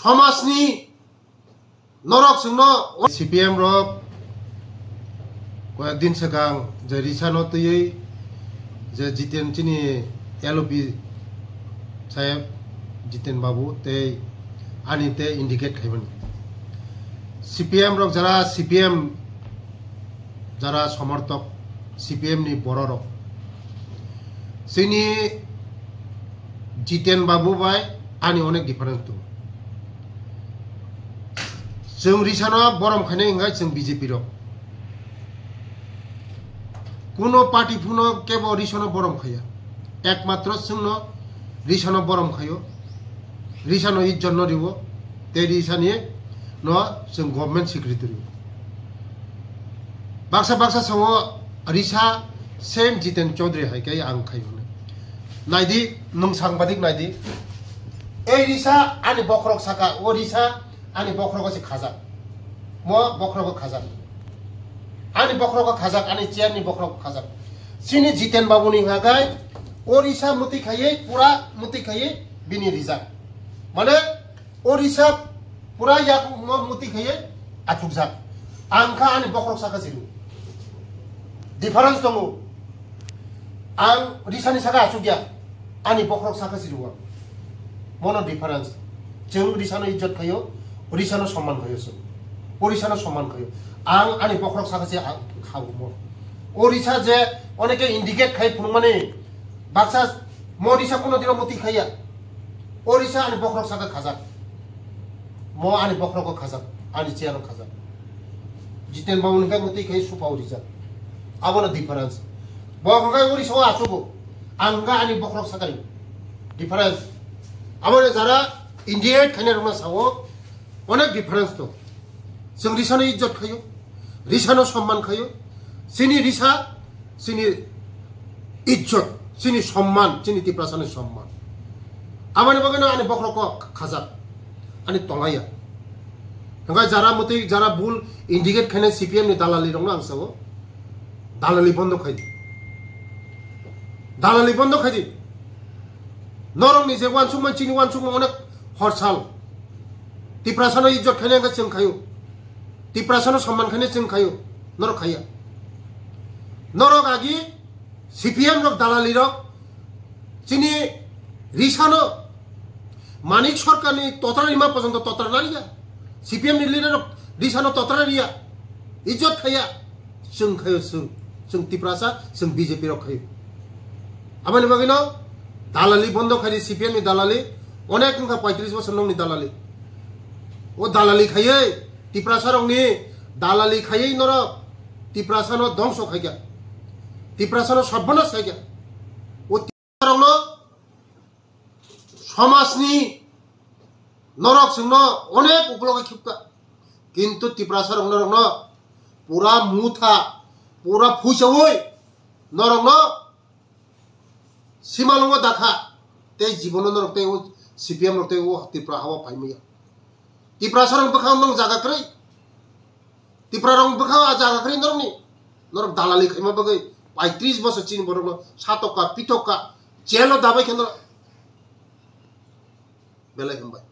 समाजनि नरक जोंनो CPM रक कয়েকদিন सिगां जे रिसानो तयै जे जितेन चिनि LOP साहेब जितेन बाबू ते आनी ते इंडिकेट खायमोन CPM रक जरा CPM जरा समर्थक CPM नि बर रक जोंनि जितेन बाबू बाय आनी अनेक डिफारेंस दं जों रिसानो बरम खायनाय इंगा जों BJP रक कोनो पार्टी फुनो केबो रिसानो बरम खाया एकमात्र जोंनो रिसानो बरम खायो रिसानो इज्जत न दिबो ते रिसानि न जों गभर्नमेंट सेक्रेटारि बाक्सा सावो रिसा सेम जितेन चौधरी हायकाय आं खायो नायदि नों सांबादिक नायदि ए रिसा आनि बखरक साका ओ रिसा आनि बखरक से खाजाक म बखरक खाजाक आनि बखरक खाजाक आनि चेयारनि बखरक खाजाक सिनि जितेन बाबुनि हागाय ओरिसा मुति खायै पुरा मुति खायै बिनि रिजा माने ओरिसा पुरा याक म मुति खायै आथुकजाक आंखा आनि बखरक साका जिरु डिफारेंस दङ आं रिसानि साका आथुकिया आनि बखरक साका जिरु मनो डिफारेंस जों रिसानो इज्जत खायो रिसानो सम्मान खायो जों ओरिसानो सम्मान खायो आं आनि बखरक साका जे खावो ओरिसा जे अनेके इंडिकेट खाय फुंमाने बाक्सा मोरिसा कोनो दिनो मुति खाया ओरिसा आनि बखरक साका खाजाक म आनि बखरक खाजाक आनि चेयार खाजाक जितेन बाबुनि का मुति खाय सुपा ओरिसा आबोनो डिफारेंस बखरक ओरिसा आसुबो आंगा आनि बखरक साकारि डिफारेंस आबोनो जारा इंडिकेट खायना रंना सावो अनेक डिफारेंस दं जों रिसानो इज्जत खायो रिसानो सम्मान खायो सिनि रिसा सिनि इज्जत सिनि सम्मान सिनि तिप्रासानि सम्मान आमानि बागैनो आनि बखरक खाजाक आनि तलाया हंगा जारा मते जारा भुल इंडिकेट खायनाय CPM नि दालालि दं आं सावो दालालि बन्द खायदि नरंनि जे वानसुक मानसिनि वानसुक अनेक हरसाल तिप्रासानो इज्जत खायनाय जों खायो तिप्रासानो सम्मान खायनाय जों खायो नरक खाया नरक आगि CPM रक दालालि रक चिनि रिसानो मानिक सरकारनि तत्रारिमा पर्यन्त तत्रारिया CPM नि लिडार रिसानो तत्रारिया इज्जत खाया जों खायो जों तिप्रासा जों BJP रक खायो आमानि बागैनो दालालि बन्द खायदि CPM नि दालालि अनेक नखा 35 बोसोर नंनि दालालि ओ दालालि खायै तिप्रासा रंनि दालालि खायै नरक तिप्रासानो ध्वंस खायगा तिप्रासानो सर्वनाश खायगा ओ तिप्रासानो समाजनि नरक जोंनो अनेक उपलगे खिपका किन्तु तिप्रासा रंनो पुरा मुथा पुरा फुइसावै नरकनो सीमालंग दाखा ते जीवन नरक ते CPM रक ते तिप्रा हावा फाइमैया तिप्रासा रंग बखाव नंग जागाख्रै तिप्रा रंग बखाव आ जागाख्रै नरक दालालि खायमा बगै 35 बोसोर चिन बरनो सातका पितका जेलो दाबाय केन्द्र बेलाय हमबाय